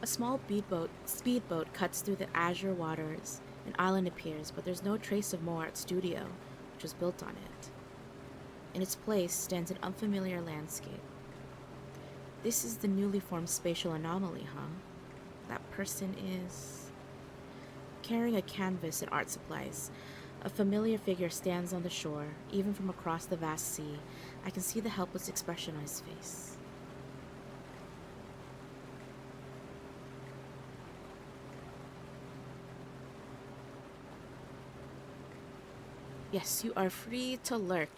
A small speedboat cuts through the azure waters. An island appears, but there's no trace of Moart's studio, which was built on it. In its place stands an unfamiliar landscape. This is the newly formed spatial anomaly, huh? That person is carrying a canvas and art supplies. A familiar figure stands on the shore. Even from across the vast sea, I can see the helpless expression on his face. Yes, you are free to lurk.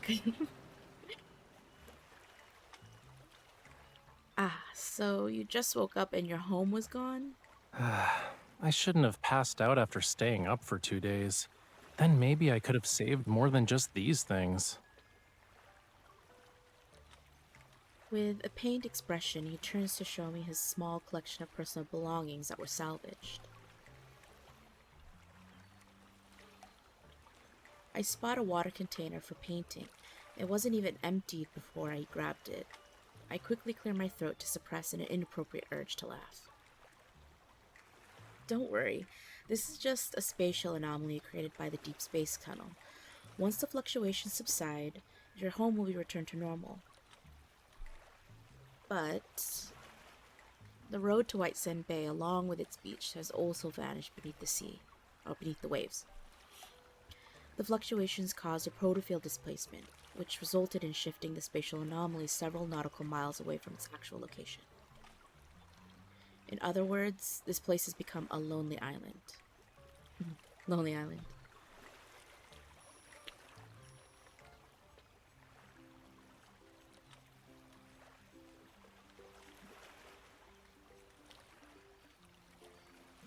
So you just woke up and your home was gone? I shouldn't have passed out after staying up for 2 days. Then maybe I could have saved more than just these things. With a pained expression, he turns to show me his small collection of personal belongings that were salvaged. I spot a water container for painting. It wasn't even emptied before I grabbed it. I quickly clear my throat to suppress an inappropriate urge to laugh. Don't worry, this is just a spatial anomaly created by the Deepspace tunnel. Once the fluctuations subside, your home will be returned to normal. But the road to White Sand Bay, along with its beach, has also vanished beneath the sea, or beneath the waves. The fluctuations caused a protofield displacement, which resulted in shifting the spatial anomaly several nautical miles away from its actual location. In other words, this place has become a lonely island. Lonely Island.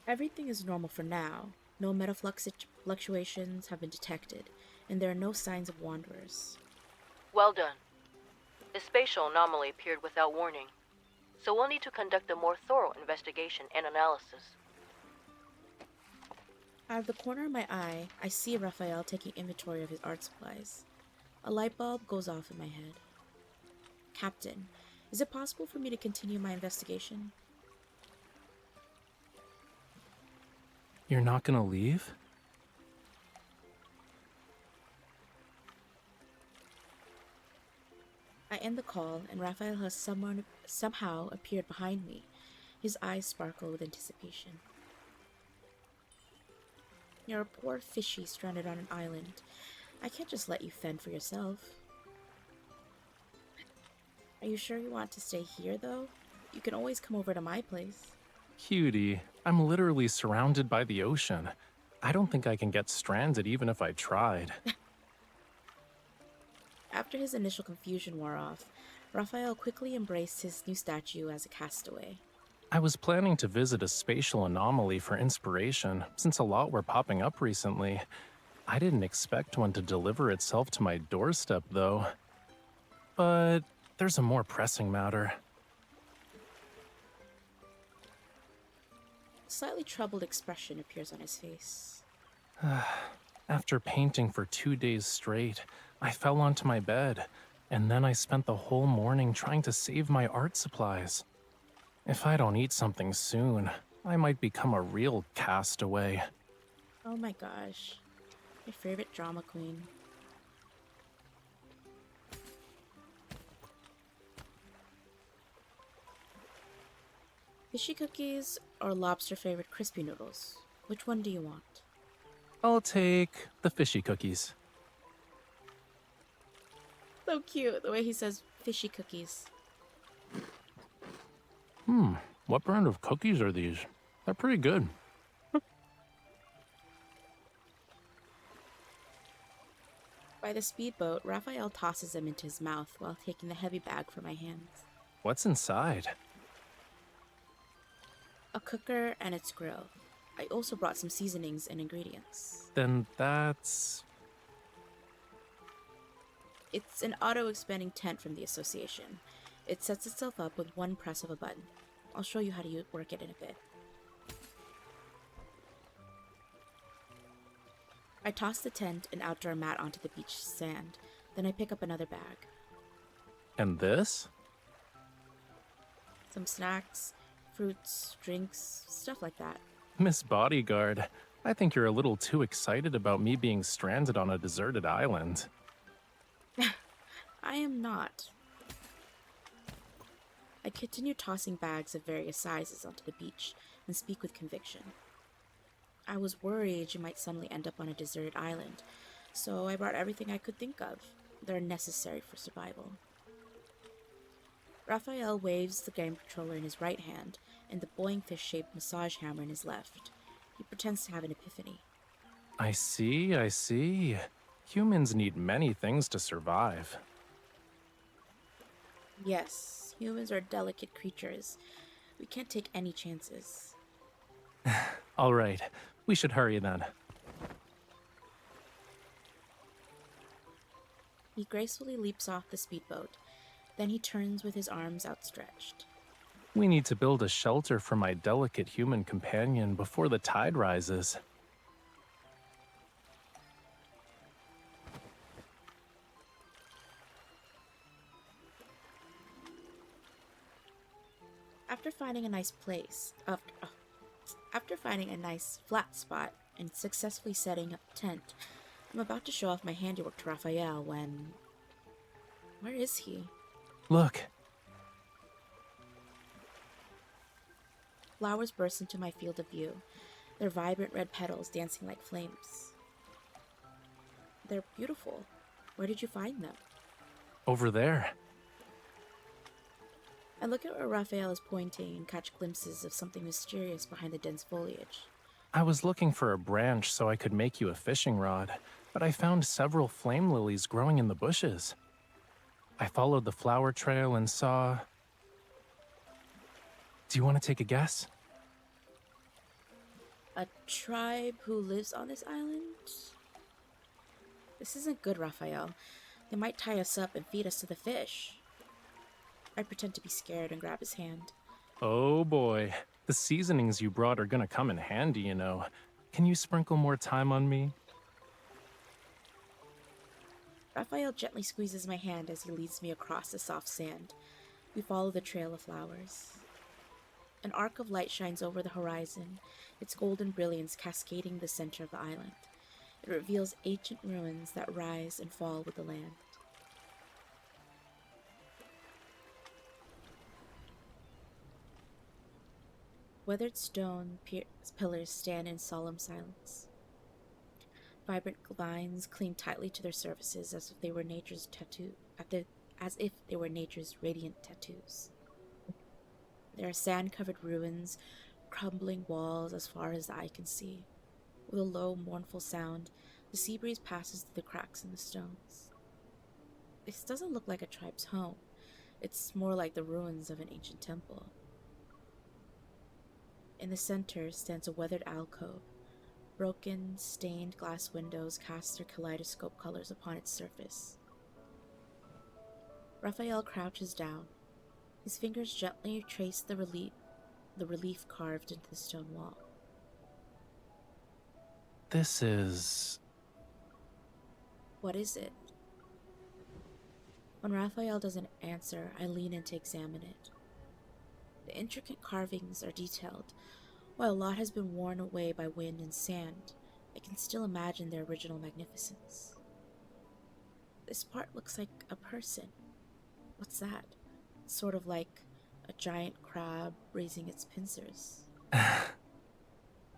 Everything is normal for now. No fluctuations have been detected, and there are no signs of wanderers. Well done. The spatial anomaly appeared without warning, so we'll need to conduct a more thorough investigation and analysis. Out of the corner of my eye, I see Raphael taking inventory of his art supplies. A light bulb goes off in my head. Captain, is it possible for me to continue my investigation? You're not gonna leave? I end the call, and Raphael has somehow appeared behind me. His eyes sparkle with anticipation. You're a poor fishy stranded on an island. I can't just let you fend for yourself. Are you sure you want to stay here, though? You can always come over to my place. Cutie, I'm literally surrounded by the ocean. I don't think I can get stranded even if I tried. After his initial confusion wore off, Raphael quickly embraced his new statue as a castaway. I was planning to visit a spatial anomaly for inspiration, since a lot were popping up recently. I didn't expect one to deliver itself to my doorstep, though. But there's a more pressing matter. A slightly troubled expression appears on his face. After painting for 2 days straight, I fell onto my bed, and then I spent the whole morning trying to save my art supplies. If I don't eat something soon, I might become a real castaway. Oh my gosh. My favorite drama queen. Fishy cookies or lobster flavored crispy noodles? Which one do you want? I'll take the fishy cookies. So cute, the way he says fishy cookies. What brand of cookies are these? They're pretty good. By the speedboat, Raphael tosses them into his mouth while taking the heavy bag from my hands. What's inside? A cooker and its grill. I also brought some seasonings and ingredients. Then that's... It's an auto-expanding tent from the association. It sets itself up with one press of a button. I'll show you how to work it in a bit. I toss the tent and outdoor mat onto the beach sand. Then I pick up another bag. And this? Some snacks, Fruits, drinks, stuff like that. Miss Bodyguard, I think you're a little too excited about me being stranded on a deserted island. I am not. I continue tossing bags of various sizes onto the beach and speak with conviction. I was worried you might suddenly end up on a deserted island, so I brought everything I could think of that are necessary for survival. Raphael waves the game controller in his right hand and the boing fish-shaped massage hammer in his left. He pretends to have an epiphany. I see, I see. Humans need many things to survive. Yes, humans are delicate creatures. We can't take any chances. All right, we should hurry then. He gracefully leaps off the speedboat. Then he turns with his arms outstretched. We need to build a shelter for my delicate human companion before the tide rises. After finding a nice after finding a nice flat spot and successfully setting up a tent, I'm about to show off my handiwork to Raphael when... Where is he? Look, Flowers burst into my field of view, their vibrant red petals dancing like flames. They're beautiful. Where did you find them? over there. I look at where Raphael is pointing and catch glimpses of something mysterious behind the dense foliage. I was looking for a branch so I could make you a fishing rod, but I found several flame lilies growing in the bushes. I followed the flower trail and saw... Do you want to take a guess? A tribe who lives on this island? This isn't good, Raphael. They might tie us up and feed us to the fish. I pretend to be scared and grab his hand. Oh boy, the seasonings you brought are gonna come in handy, you know. Can you sprinkle more thyme on me? Raphael gently squeezes my hand as he leads me across the soft sand. We follow the trail of flowers. An arc of light shines over the horizon, its golden brilliance cascading the center of the island. It reveals ancient ruins that rise and fall with the land. Weathered stone pillars stand in solemn silence. Vibrant vines cling tightly to their surfaces as if they were nature's radiant tattoos. There are sand-covered ruins, crumbling walls as far as the eye can see. With a low, mournful sound, the sea breeze passes through the cracks in the stones. This doesn't look like a tribe's home. It's more like the ruins of an ancient temple. In the center stands a weathered alcove. Broken, stained glass windows cast their kaleidoscope colors upon its surface. Raphael crouches down. His fingers gently trace the relief carved into the stone wall. This is... What is it? When Raphael doesn't answer, I lean in to examine it. The intricate carvings are detailed. While a lot has been worn away by wind and sand, I can still imagine their original magnificence. This part looks like a person. What's that? It's sort of like a giant crab raising its pincers.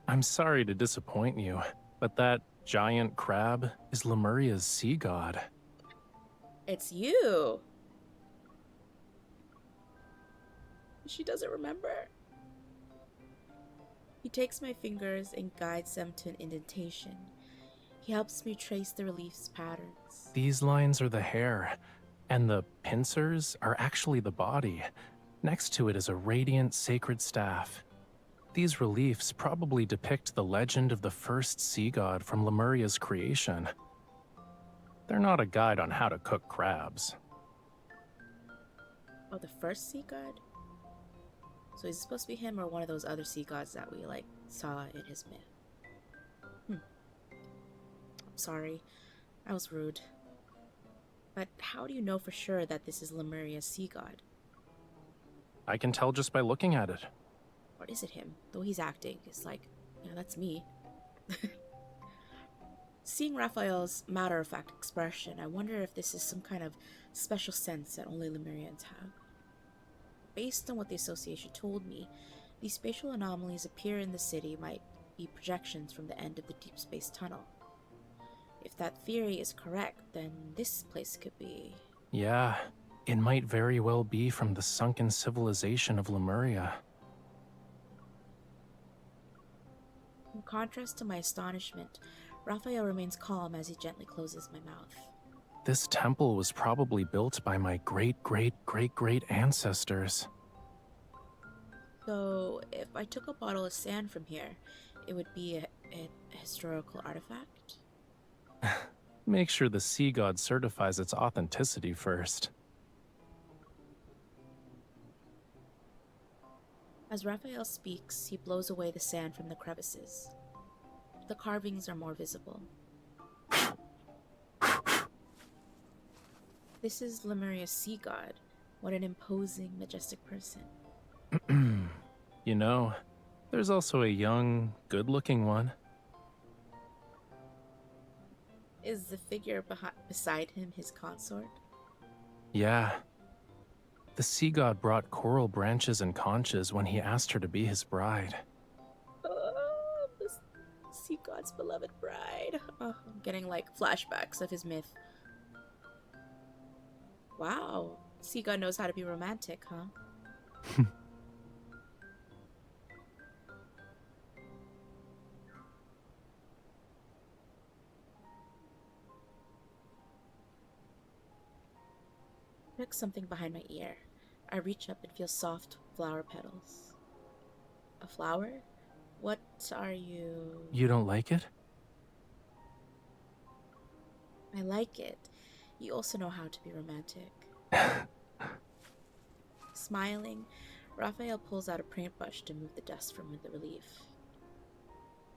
I'm sorry to disappoint you, but that giant crab is Lemuria's sea god. It's you! She doesn't remember. He takes my fingers and guides them to an indentation. He helps me trace the relief's patterns. These lines are the hair, and the pincers are actually the body. Next to it is a radiant sacred staff. These reliefs probably depict the legend of the first sea god from Lemuria's creation. They're not a guide on how to cook crabs. Oh, the first sea god? So is it supposed to be him or one of those other sea gods that we, saw in his myth? I'm sorry. I was rude. But how do you know for sure that this is Lemuria's sea god? I can tell just by looking at it. Or is it him? Though he's acting, it's like, yeah, that's me. Seeing Raphael's matter-of-fact expression, I wonder if this is some kind of special sense that only Lemurians have. Based on what the association told me, these spatial anomalies appear in the city might be projections from the end of the Deepspace tunnel. If that theory is correct, then this place could be... Yeah, it might very well be from the sunken civilization of Lemuria. In contrast to my astonishment, Raphael remains calm as he gently closes my mouth. This temple was probably built by my great-great-great-great ancestors. So, if I took a bottle of sand from here, it would be a historical artifact? Make sure the sea god certifies its authenticity first. As Raphael speaks, he blows away the sand from the crevices. The carvings are more visible. This is Lemuria's sea god. What an imposing, majestic person. You know, there's also a young, good-looking one. Is the figure beside him his consort? Yeah. The sea god brought coral branches and conches when he asked her to be his bride. Oh, the sea god's beloved bride. Oh, I'm getting like flashbacks of his myth. Wow, sea god knows how to be romantic, huh? There's something behind my ear. I reach up and feel soft flower petals. A flower? What are you... You don't like it? I like it. You also know how to be romantic. Smiling, Raphael pulls out a paintbrush to move the dust from the relief.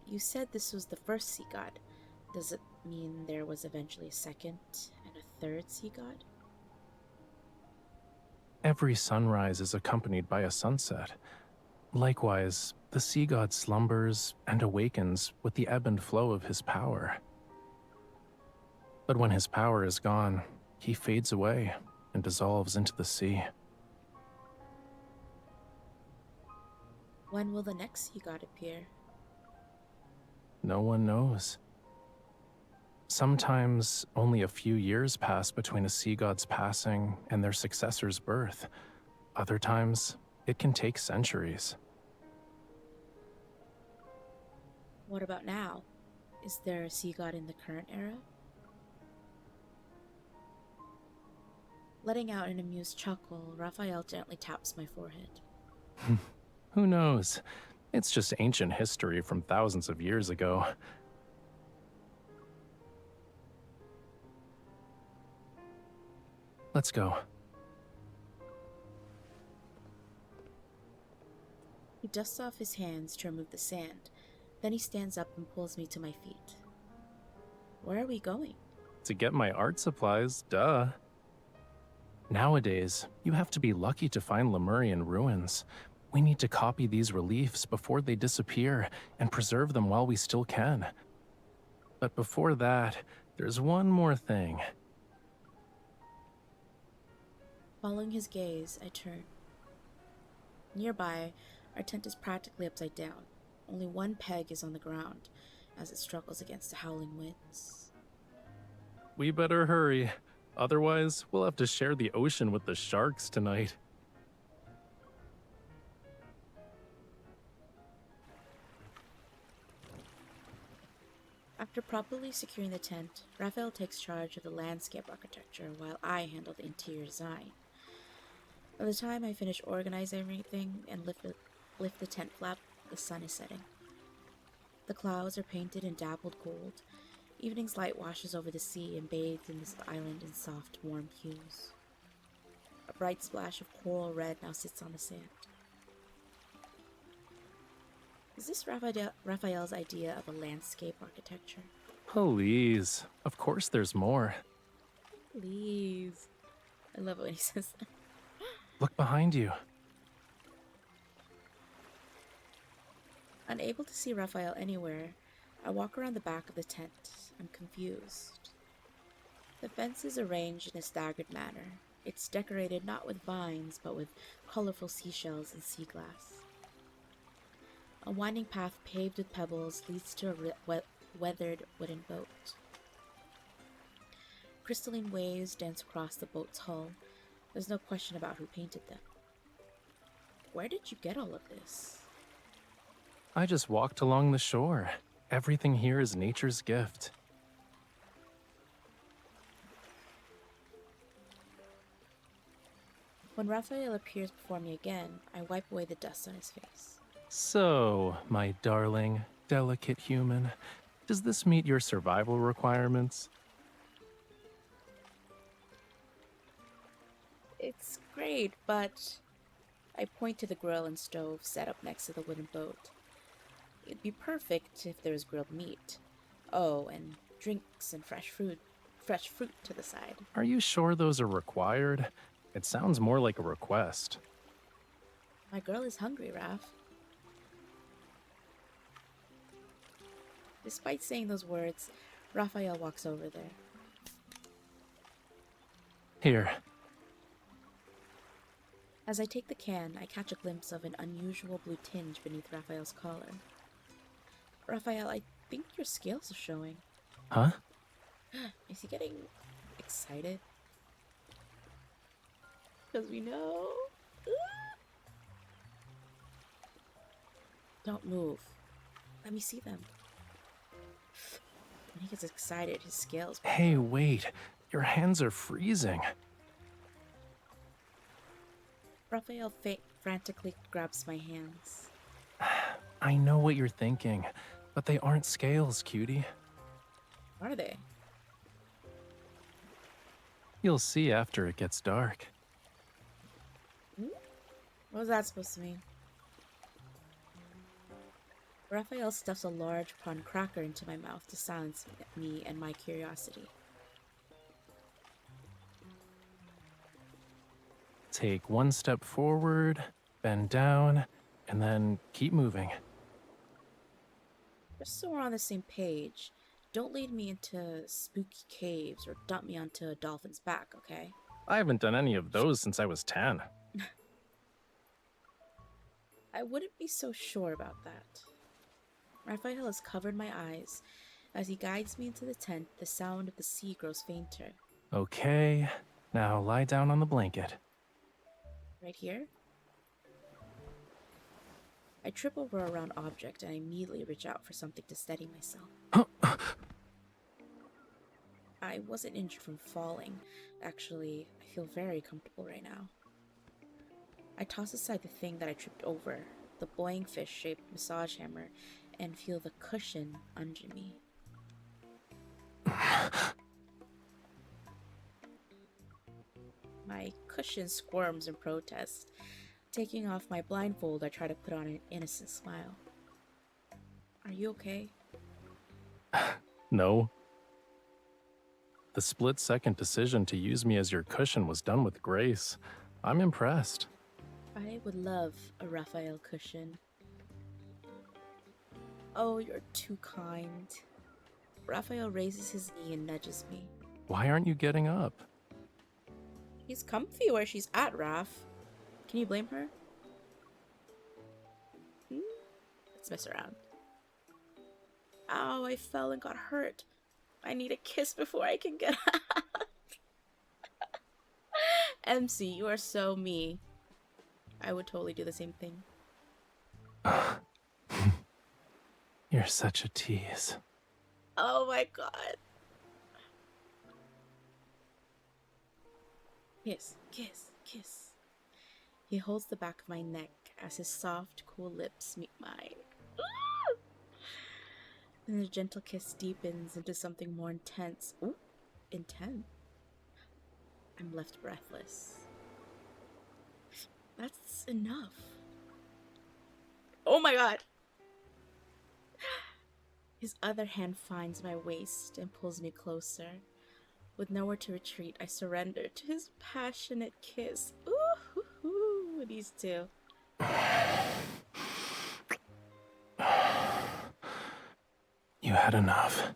You said this was the first sea god. Does it mean there was eventually a second and a third sea god? Every sunrise is accompanied by a sunset. Likewise, the sea god slumbers and awakens with the ebb and flow of his power. But when his power is gone, he fades away and dissolves into the sea. When will the next sea god appear? No one knows. Sometimes only a few years pass between a sea god's passing and their successor's birth. Other times, it can take centuries. What about now? Is there a sea god in the current era? Letting out an amused chuckle, Raphael gently taps my forehead. Who knows? It's just ancient history from thousands of years ago. Let's go. He dusts off his hands to remove the sand. Then he stands up and pulls me to my feet. Where are we going? To get my art supplies, duh. Nowadays, you have to be lucky to find Lemurian ruins. We need to copy these reliefs before they disappear and preserve them while we still can. But before that, there's one more thing. Following his gaze, I turn. Nearby, our tent is practically upside down. Only one peg is on the ground, as it struggles against the howling winds. We better hurry. Otherwise, we'll have to share the ocean with the sharks tonight. After properly securing the tent, Raphael takes charge of the landscape architecture while I handle the interior design. By the time I finish organizing everything and lift the tent flap, the sun is setting. The clouds are painted in dappled gold. Evening's light washes over the sea and bathes in this island in soft, warm hues. A bright splash of coral red now sits on the sand. Is this Raphael's idea of a landscape architecture? Please. Of course there's more. Please. I love it when he says that. Look behind you. Unable to see Raphael anywhere, I walk around the back of the tent. I'm confused. The fence is arranged in a staggered manner. It's decorated not with vines, but with colorful seashells and sea glass. A winding path paved with pebbles leads to a weathered wooden boat. Crystalline waves dance across the boat's hull. There's no question about who painted them. Where did you get all of this? I just walked along the shore. Everything here is nature's gift. When Raphael appears before me again, I wipe away the dust on his face. So, my darling, delicate human, does this meet your survival requirements? It's great, but I point to the grill and stove set up next to the wooden boat. It'd be perfect if there was grilled meat. Oh, and drinks and fresh fruit to the side. Are you sure those are required? It sounds more like a request. My girl is hungry, Raph. Despite saying those words, Raphael walks over there. Here. As I take the can, I catch a glimpse of an unusual blue tinge beneath Raphael's collar. Raphael, I think your scales are showing. Huh? Is he getting excited? Because we know. Don't move. Let me see them. When he gets excited, his scales. Hey, wait. Your hands are freezing. Raphael frantically grabs my hands. I know what you're thinking, but they aren't scales, cutie. Are they? You'll see after it gets dark. What was that supposed to mean? Raphael stuffs a large prawn cracker into my mouth to silence me and my curiosity. Take one step forward, bend down, and then keep moving. Just so we're on the same page, don't lead me into spooky caves or dump me onto a dolphin's back, okay? I haven't done any of those since I was 10. I wouldn't be so sure about that. Raphael has covered my eyes. As he guides me into the tent, the sound of the sea grows fainter. Okay, now lie down on the blanket. Right here? I trip over a round object and I immediately reach out for something to steady myself. I wasn't injured from falling. Actually, I feel very comfortable right now. I toss aside the thing that I tripped over, the boing fish-shaped massage hammer, and feel the cushion under me. My cushion squirms in protest. Taking off my blindfold, I try to put on an innocent smile. Are you okay? No. The split-second decision to use me as your cushion was done with grace. I'm impressed. I would love a Raphael cushion. Oh, you're too kind. Raphael raises his knee and nudges me. Why aren't you getting up? She's comfy where she's at, Raph. Can you blame her? Let's mess around. Ow, I fell and got hurt. I need a kiss before I can get up. MC, you are so me. I would totally do the same thing. You're such a tease. Oh my god. Kiss, kiss, kiss. He holds the back of my neck as his soft, cool lips meet mine. Then the gentle kiss deepens into something more intense. Ooh, intense. I'm left breathless. That's enough. Oh my god! His other hand finds my waist and pulls me closer. With nowhere to retreat, I surrender to his passionate kiss. Ooh, these two. you had enough.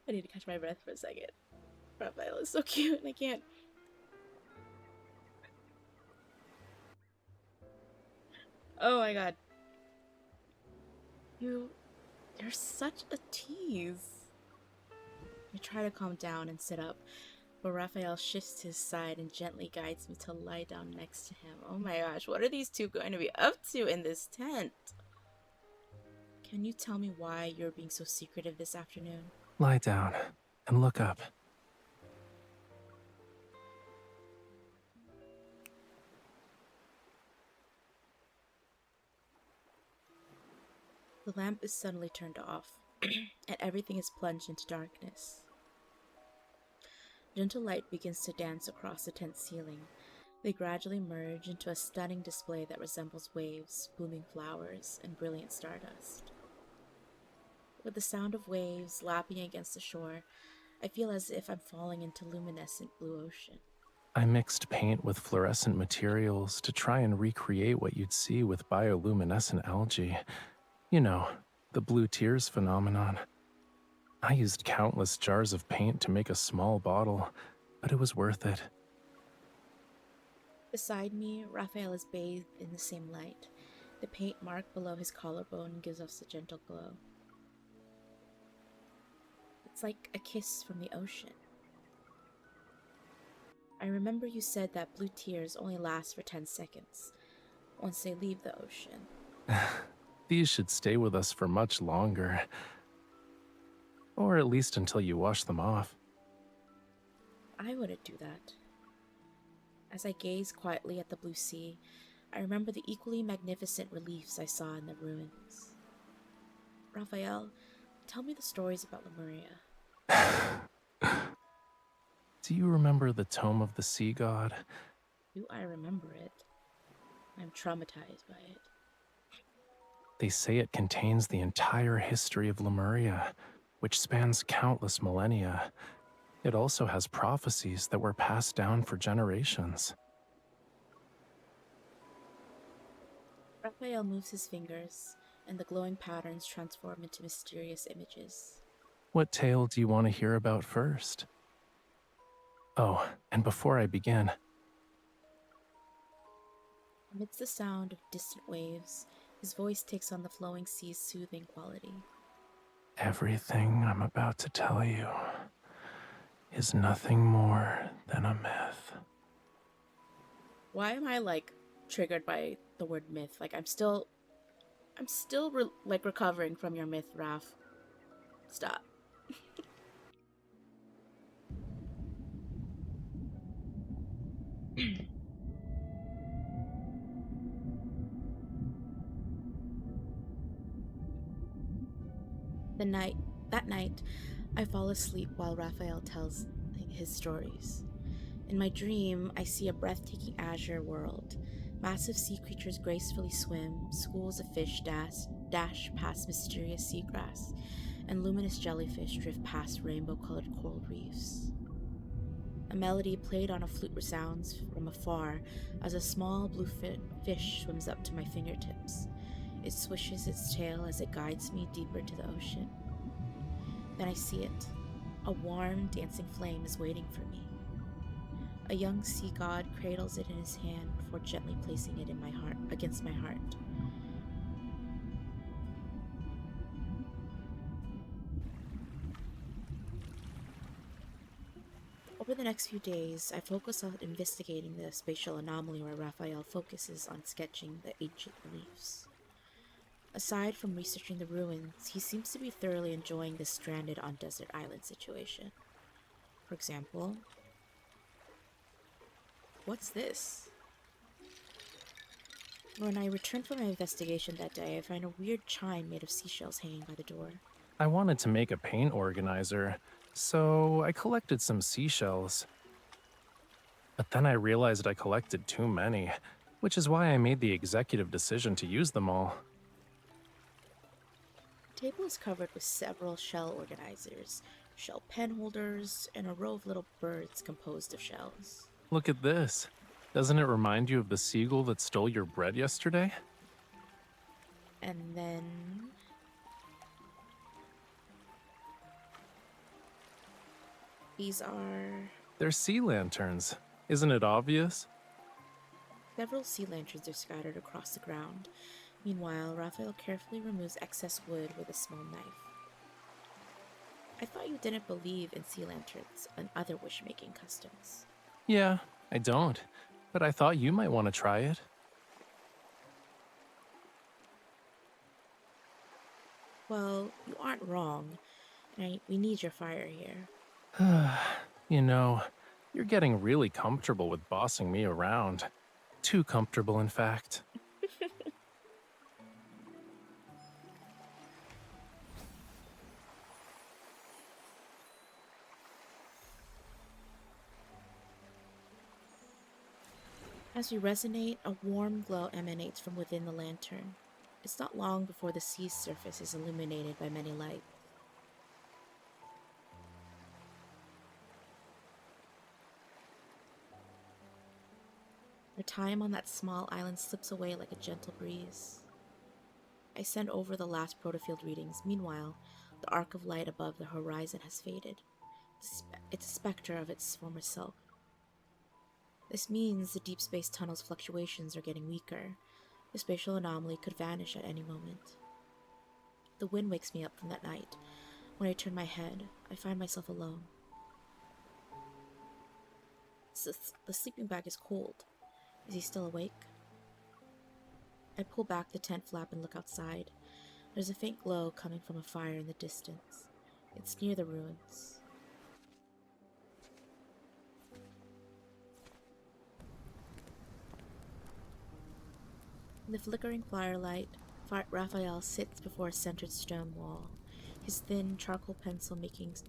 I need to catch my breath for a second. Rafayel is so cute and I can't. Oh my god. You're such a tease. I try to calm down and sit up, but Raphael shifts to his side and gently guides me to lie down next to him. Oh my gosh, what are these two going to be up to in this tent? Can you tell me why you're being so secretive this afternoon? Lie down and look up. The lamp is suddenly turned off, and everything is plunged into darkness. Gentle light begins to dance across the tent ceiling. They gradually merge into a stunning display that resembles waves, blooming flowers, and brilliant stardust. With the sound of waves lapping against the shore, I feel as if I'm falling into luminescent blue ocean. I mixed paint with fluorescent materials to try and recreate what you'd see with bioluminescent algae. You know, the blue tears phenomenon. I used countless jars of paint to make a small bottle, but it was worth it. Beside me, Raphael is bathed in the same light. The paint mark below his collarbone gives off a gentle glow. It's like a kiss from the ocean. I remember you said that blue tears only last for 10 seconds, once they leave the ocean. These should stay with us for much longer. Or at least until you wash them off. I wouldn't do that. As I gaze quietly at the blue sea, I remember the equally magnificent reliefs I saw in the ruins. Raphael, tell me the stories about Lemuria. Do you remember the Tome of the Sea God? Do I remember it? I'm traumatized by it. They say it contains the entire history of Lemuria, which spans countless millennia. It also has prophecies that were passed down for generations. Raphael moves his fingers, and the glowing patterns transform into mysterious images. What tale do you want to hear about first? Oh, and before I begin, Amidst the sound of distant waves, his voice takes on the flowing sea's soothing quality. everything I'm about to tell you is nothing more than a myth. Why am I triggered by the word myth? I'm still recovering from your myth, Raph. Stop. That night, I fall asleep while Raphael tells his stories. In my dream, I see a breathtaking azure world. Massive sea creatures gracefully swim, schools of fish dash past mysterious seagrass, and luminous jellyfish drift past rainbow-colored coral reefs. A melody played on a flute resounds from afar as a small blue fish swims up to my fingertips. It swishes its tail as it guides me deeper to the ocean. Then I see it. A warm, dancing flame is waiting for me. A young sea god cradles it in his hand before gently placing it in my heart, against my heart. Over the next few days, I focus on investigating the spatial anomaly where Raphael focuses on sketching the ancient reliefs. Aside from researching the ruins, he seems to be thoroughly enjoying this stranded on desert island situation. For example, what's this? When I return from my investigation that day, I find a weird chime made of seashells hanging by the door. I wanted to make a paint organizer, so I collected some seashells. But then I realized I collected too many, which is why I made the executive decision to use them all. The table is covered with several shell organizers, shell pen holders, and a row of little birds composed of shells. Look at this. Doesn't it remind you of the seagull that stole your bread yesterday? And then these are They're sea lanterns. Isn't it obvious? several sea lanterns are scattered across the ground. Meanwhile, Raphael carefully removes excess wood with a small knife. I thought you didn't believe in sea lanterns and other wish-making customs. Yeah, I don't. But I thought you might want to try it. Well, you aren't wrong. We need your fire here. You know, you're getting really comfortable with bossing me around. Too comfortable, in fact. As we resonate, a warm glow emanates from within the lantern. It's not long before the sea's surface is illuminated by many lights. Our time on that small island slips away like a gentle breeze. I send over the last protofield readings. Meanwhile, the arc of light above the horizon has faded. It's a specter of its former self. This means the deep space tunnel's fluctuations are getting weaker. The spatial anomaly could vanish at any moment. The wind wakes me up from that night. When I turn my head, I find myself alone. The sleeping bag is cold. Is he still awake? I pull back the tent flap and look outside. There's a faint glow coming from a fire in the distance. It's near the ruins. In the flickering firelight, Raphael sits before a centered stone wall. His thin charcoal pencil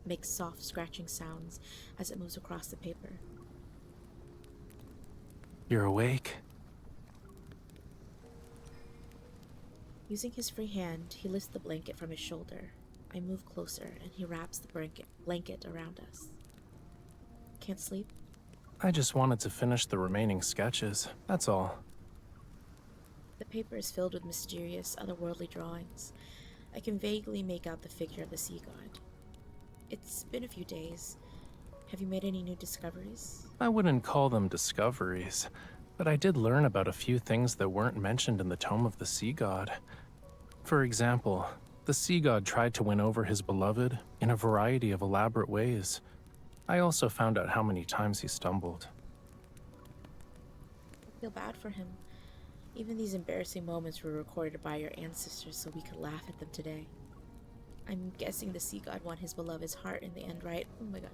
makes soft scratching sounds as it moves across the paper. You're awake? Using his free hand, he lifts the blanket from his shoulder. I move closer, and he wraps the blanket around us. Can't sleep? I just wanted to finish the remaining sketches, that's all. The paper is filled with mysterious, otherworldly drawings. I can vaguely make out the figure of the sea god. It's been a few days. Have you made any new discoveries? I wouldn't call them discoveries, but I did learn about a few things that weren't mentioned in the Tome of the Sea God. For example, the sea god tried to win over his beloved in a variety of elaborate ways. I also found out how many times he stumbled. I feel bad for him. Even these embarrassing moments were recorded by your ancestors so we could laugh at them today. I'm guessing the sea god won his beloved's heart in the end, right? Oh my god.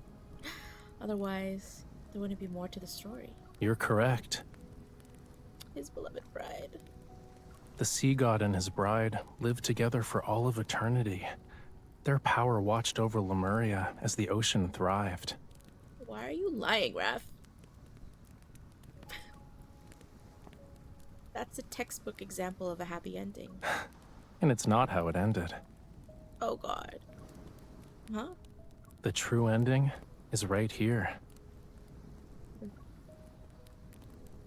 Otherwise, there wouldn't be more to the story. You're correct. His beloved bride. The sea god and his bride lived together for all of eternity. Their power watched over Lemuria as the ocean thrived. Why are you lying, Raph? That's a textbook example of a happy ending. And it's not how it ended. Oh god. Huh? The true ending is right here.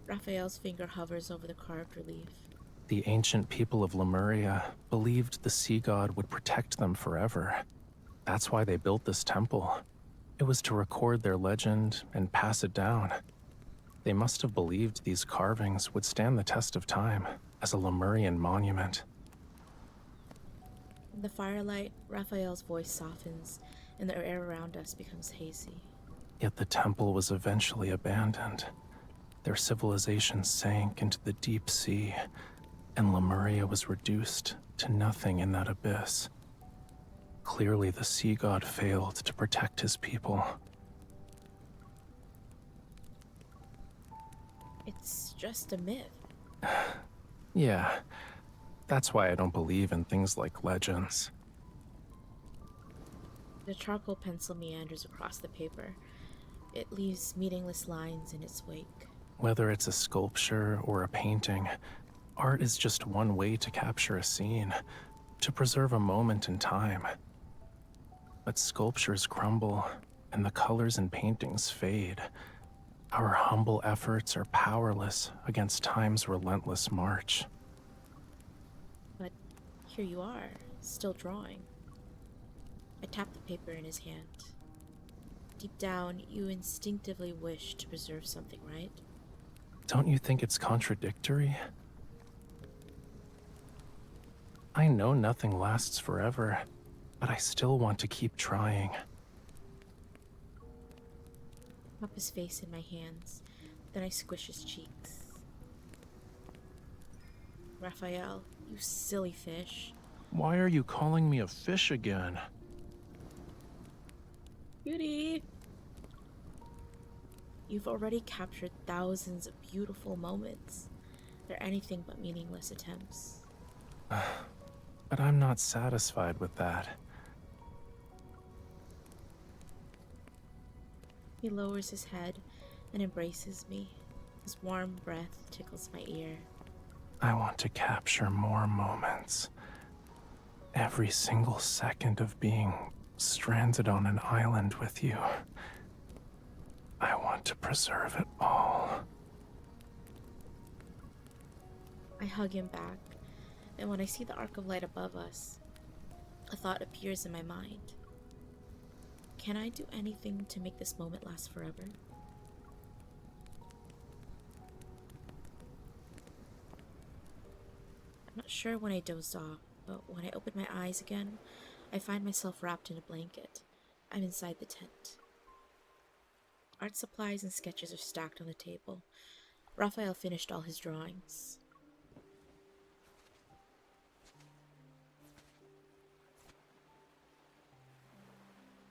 Raphael's finger hovers over the carved relief. The ancient people of Lemuria believed the sea god would protect them forever. That's why they built this temple. It was to record their legend and pass it down. They must have believed these carvings would stand the test of time as a Lemurian monument. In the firelight, Raphael's voice softens, and the air around us becomes hazy. Yet the temple was eventually abandoned. Their civilization sank into the deep sea, and Lemuria was reduced to nothing in that abyss. Clearly, the sea god failed to protect his people. It's just a myth. Yeah, that's why I don't believe in things like legends. The charcoal pencil meanders across the paper. It leaves meaningless lines in its wake. Whether it's a sculpture or a painting, art is just one way to capture a scene, to preserve a moment in time. But sculptures crumble, and the colors in paintings fade. Our humble efforts are powerless against time's relentless march. But here you are, still drawing. I tapped the paper in his hand. Deep down, you instinctively wish to preserve something, right? Don't you think it's contradictory? I know nothing lasts forever, but I still want to keep trying. Pop his face in my hands, then I squish his cheeks. Raphael, you silly fish. Why are you calling me a fish again? Beauty! You've already captured thousands of beautiful moments. They're anything but meaningless attempts. But I'm not satisfied with that. He lowers his head and embraces me. His warm breath tickles my ear. I want to capture more moments. Every single second of being stranded on an island with you. I want to preserve it all. I hug him back, and when I see the arc of light above us, a thought appears in my mind. Can I do anything to make this moment last forever? I'm not sure when I dozed off, but when I open my eyes again, I find myself wrapped in a blanket. I'm inside the tent. Art supplies and sketches are stacked on the table. Raphael finished all his drawings.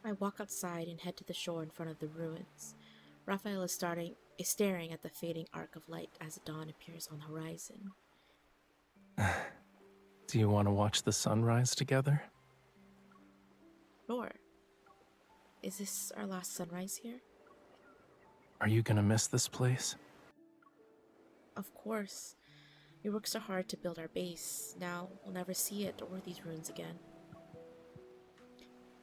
I walk outside and head to the shore in front of the ruins. Raphael is staring at the fading arc of light as dawn appears on the horizon. Do you want to watch the sunrise together? Sure. Is this our last sunrise here? Are you gonna miss this place? Of course. We worked so hard to build our base. Now we'll never see it or these ruins again.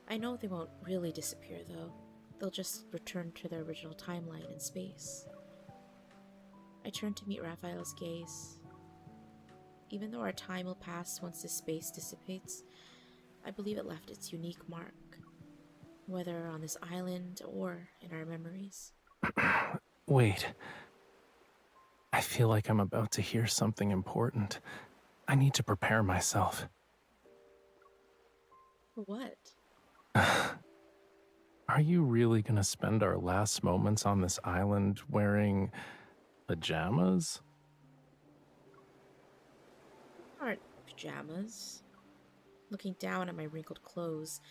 I know they won't really disappear, though. They'll just return to their original timeline in space. I turn to meet Raphael's gaze. Even though our time will pass once this space dissipates, I believe it left its unique mark, whether on this island or in our memories. Wait. I feel like I'm about to hear something important. I need to prepare myself. For what? Are you really gonna spend our last moments on this island wearing pajamas? Aren't pajamas. Looking down at my wrinkled clothes,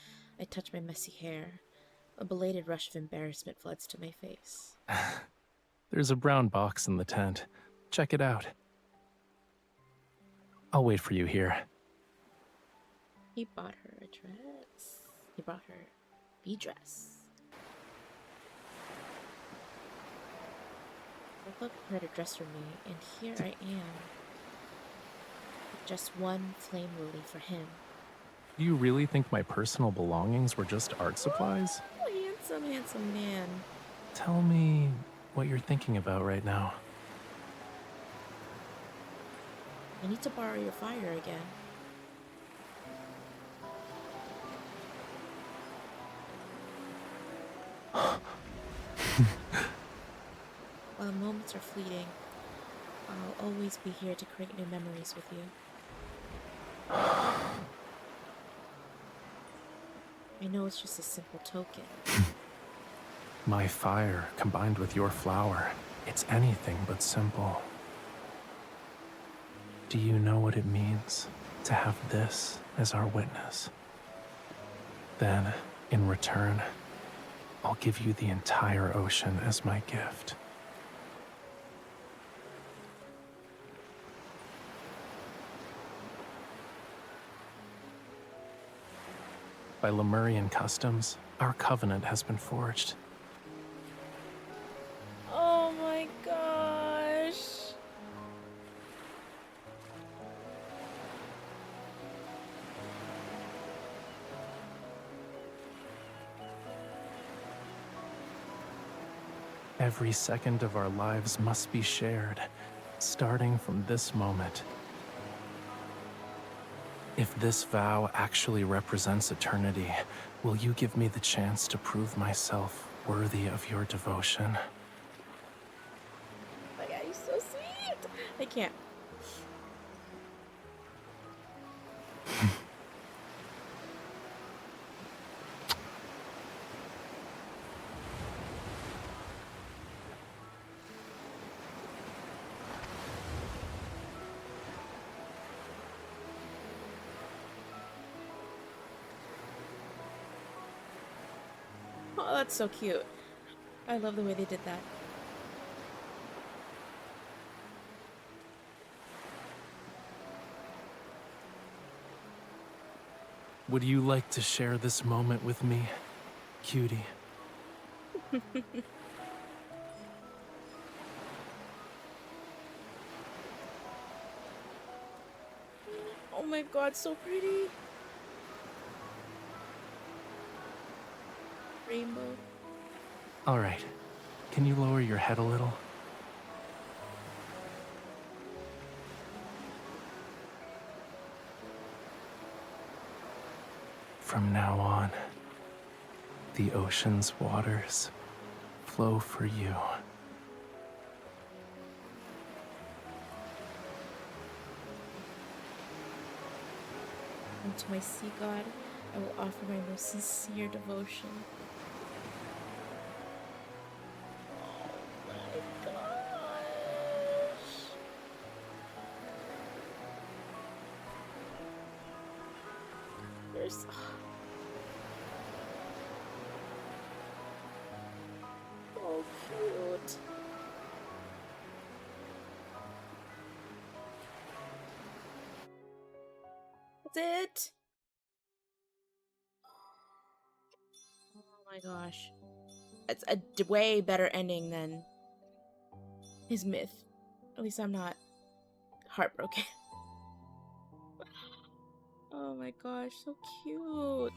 I touch my messy hair. A belated rush of embarrassment floods to my face. There's a brown box in the tent. Check it out. I'll wait for you here. He bought her a dress. He brought her a dress. I thought he had a dress for me, and here I am. With just one flame lily for him. Do you really think my personal belongings were just art supplies? Oh, handsome, handsome man. Tell me what you're thinking about right now. I need to borrow your fire again. While the moments are fleeting, I'll always be here to create new memories with you. I know it's just a simple token. My fire combined with your flower, it's anything but simple. Do you know what it means to have this as our witness? Then, in return, I'll give you the entire ocean as my gift. By Lemurian customs, our covenant has been forged. Oh my gosh. Every second of our lives must be shared, starting from this moment. If this vow actually represents eternity, will you give me the chance to prove myself worthy of your devotion? Oh my god, he's so sweet. I can't. Oh, that's so cute. I love the way they did that. Would you like to share this moment with me, cutie? Oh my god, so pretty. Rainbow. All right. Can you lower your head a little? From now on, the ocean's waters flow for you. And to my sea god, I will offer my most sincere devotion. Oh my gosh. You're so so cute. That's it. Oh my gosh. It's a way better ending than his myth. At least I'm not heartbroken. Oh my gosh, so cute.